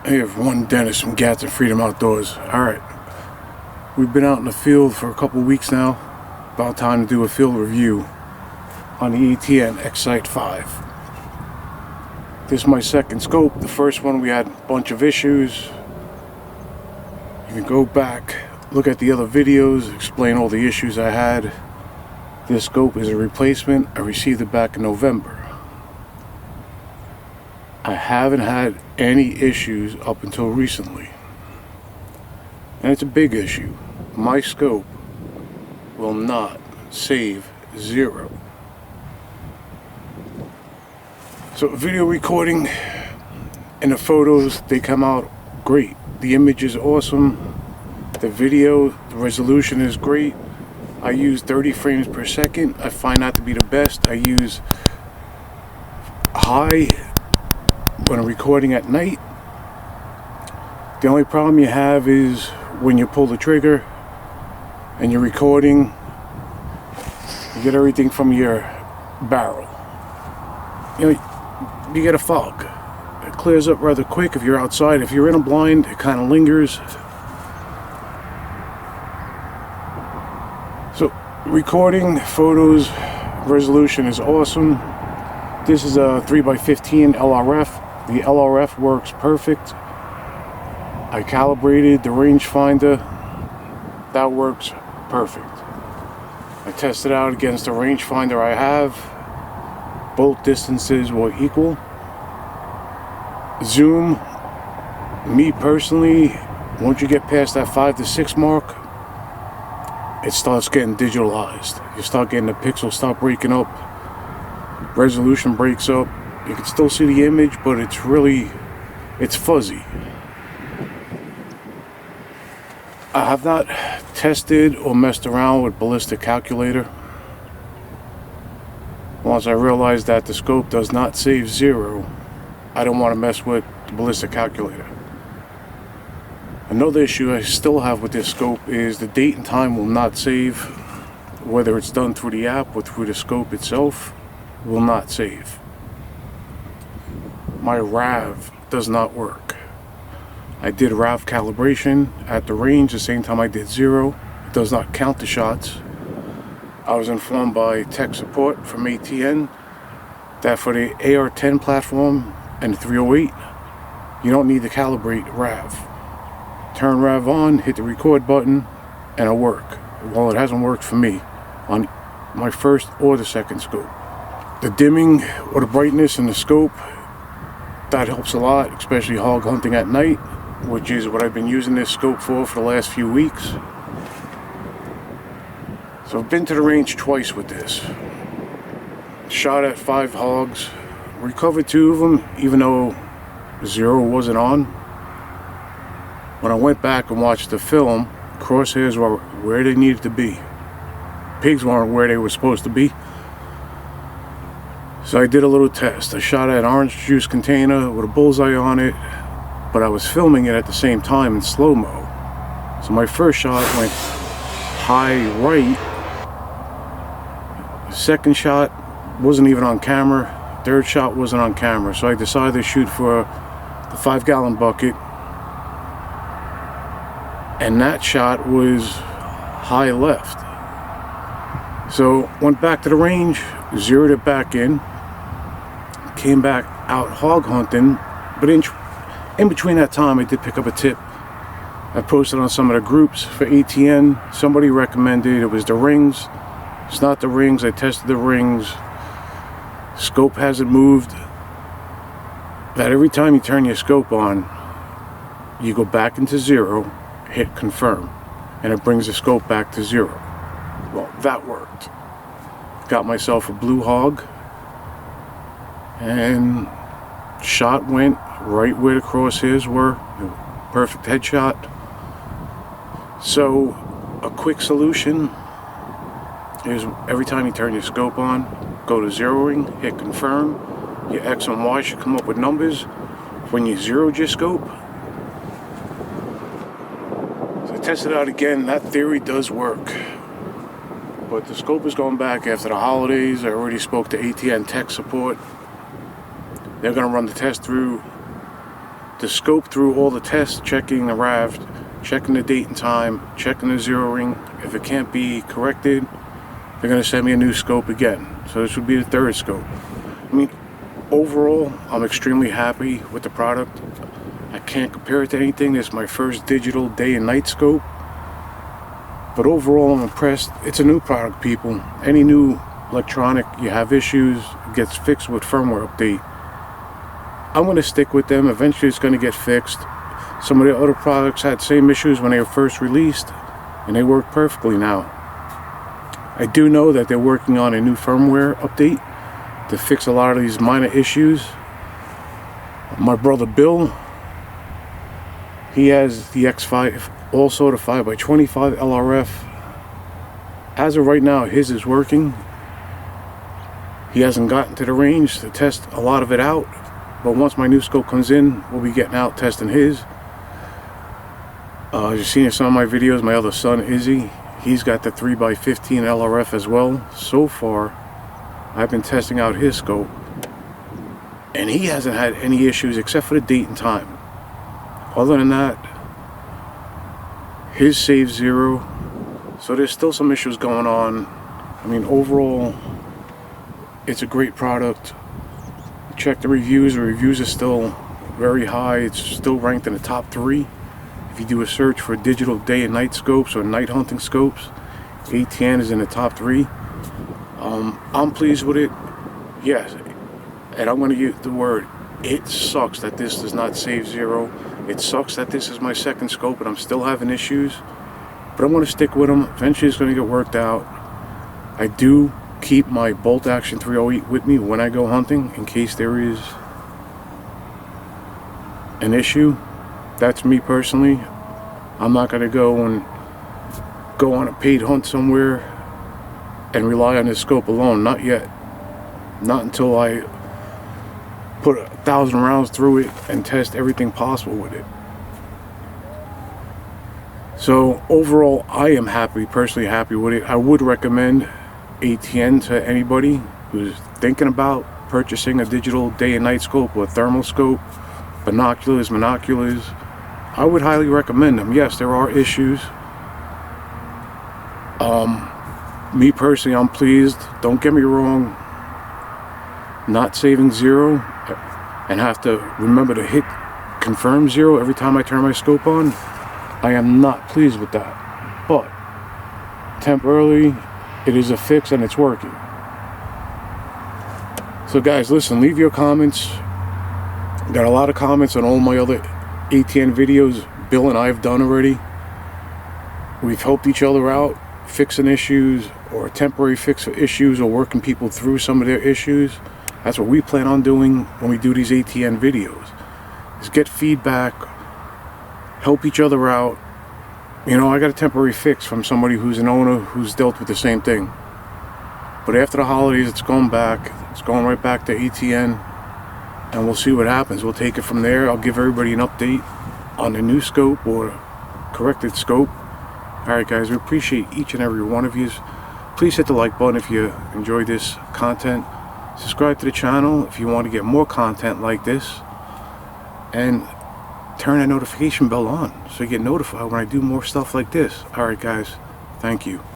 Hey everyone, Dennis from Gadsden Freedom Outdoors. Alright, we've been out in the field for a couple weeks now. About time to do a field review on the ATN Excite 5. This is my second scope. The first one we had a bunch of issues. You can go back, look at the other videos, explain all the issues I had. This scope is a replacement. I received it back in November. I haven't had any issues up until recently, and it's a big issue. My scope will not save zero. So video recording and the photos, they come out great. The image is awesome. The video, the resolution is great. I use 30 frames per second. I find that to be the best. I use high when I'm recording at night. The only problem you have is when you pull the trigger and you're recording, you get everything from your barrel. You know, you get a fog. It clears up rather quick if you're outside. If you're in a blind, it kind of lingers. So recording, photos, resolution is awesome. This is a 3x15 LRF. The LRF works perfect. I calibrated the rangefinder. That works perfect. I tested out against the rangefinder I have. Both distances were equal. Zoom, me personally, once you get past that 5 to 6 mark, it starts getting digitalized. You start getting the pixels start breaking up. Resolution breaks up. You can still see the image, but it's fuzzy. I have not tested or messed around with ballistic calculator. Once I realized that the scope does not save zero, I don't want to mess with the ballistic calculator. Another issue I still have with this scope is the date and time will not save. Whether it's done through the app or through the scope itself, will not save. My RAV does not work. I did RAV calibration at the range the same time I did zero. It does not count the shots. I was informed by Tech Support from ATN that for the AR-10 platform and the 308, you don't need to calibrate RAV. Turn RAV on, hit the record button, and it'll work. Well, it hasn't worked for me on my first or the second scope. The dimming or the brightness in the scope, that helps a lot, especially hog hunting at night, which is what I've been using this scope for the last few weeks. So I've been to the range twice with this. Shot at 5 hogs, recovered 2 of them, even though 0 wasn't on. When I went back and watched the film, crosshairs were where they needed to be. Pigs weren't where they were supposed to be. So I did a little test. I shot at an orange juice container with a bullseye on it, but I was filming it at the same time in slow-mo. So my first shot went high right. Second shot wasn't even on camera. Third shot wasn't on camera. So I decided to shoot for the 5-gallon bucket. And that shot was high left. So went back to the range, zeroed it back in. Came back out hog hunting, but in between that time I did pick up a tip. I posted on some of the groups for ATN. Somebody recommended it was the rings. It's not the rings. I tested the rings. Scope hasn't moved. That every time you turn your scope on, you go back into 0, hit confirm, and it brings the scope back to 0. Well, that worked. Got myself a blue hog, and shot went right where the crosshairs were. Perfect headshot. So a quick solution is every time you turn your scope on, go to zeroing, hit confirm. Your X and Y should come up with numbers. When you zeroed your scope, so I tested it out again. That theory does work. But the scope is going back after the holidays. I already spoke to ATN Tech Support. They're going to run the test through the scope through all the tests, checking the RAV, checking the date and time, checking the zeroing. If it can't be corrected, they're going to send me a new scope again. So this would be the third scope. I mean, overall, I'm extremely happy with the product. I can't compare it to anything. This is my first digital day and night scope. But overall, I'm impressed. It's a new product, people. Any new electronic, you have issues, it gets fixed with firmware update. I'm going to stick with them. Eventually it's going to get fixed. Some of the other products had same issues when they were first released, and they work perfectly now. I do know that they're working on a new firmware update to fix a lot of these minor issues. My brother Bill, he has the X5, also the 5x25 LRF. As of right now, his is working. He hasn't gotten to the range to test a lot of it out, but once my new scope comes in, we'll be getting out testing his. As you've seen in some of my videos, my other son Izzy, he's got the 3x15 LRF as well. So far, I've been testing out his scope, and he hasn't had any issues except for the date and time. Other than that, his saves 0. So there's still some issues going on. I mean, overall, it's a great product. Check the reviews. The reviews are still very high. It's still ranked in the top 3. If you do a search for digital day and night scopes or night hunting scopes, ATN is in the top 3. I'm pleased with it. Yes, and I'm going to use the word, it sucks that this does not save 0. It sucks that this is my second scope and I'm still having issues, but I'm going to stick with them. Eventually it's going to get worked out. I do keep my bolt action 308 with me when I go hunting in case there is an issue. That's me personally. I'm not going to go on a paid hunt somewhere and rely on this scope alone. Not yet. Not until I put 1,000 rounds through it and test everything possible with it. So overall, I am personally happy with it. I would recommend ATN to anybody who's thinking about purchasing a digital day and night scope or a thermal scope, binoculars, monoculars. I would highly recommend them. Yes, there are issues. Me personally, I'm pleased. Don't get me wrong. Not saving 0 and have to remember to hit confirm 0 every time I turn my scope on. I am not pleased with that. But temporarily, it is a fix and it's working. So guys, listen, leave your comments. Got a lot of comments on all my other ATN videos Bill and I have done already. We've helped each other out, fixing issues or a temporary fix for issues or working people through some of their issues. That's what we plan on doing when we do these ATN videos, is get feedback, help each other out. You know, I got a temporary fix from somebody who's an owner who's dealt with the same thing. But after the holidays, it's going back. It's going right back to ATN, and we'll see what happens. We'll take it from there. I'll give everybody an update on the new scope or corrected scope. Alright guys, we appreciate each and every one of you. Please hit the like button if you enjoyed this content. Subscribe to the channel if you want to get more content like this. And turn that notification bell on so you get notified when I do more stuff like this. Alright guys, thank you.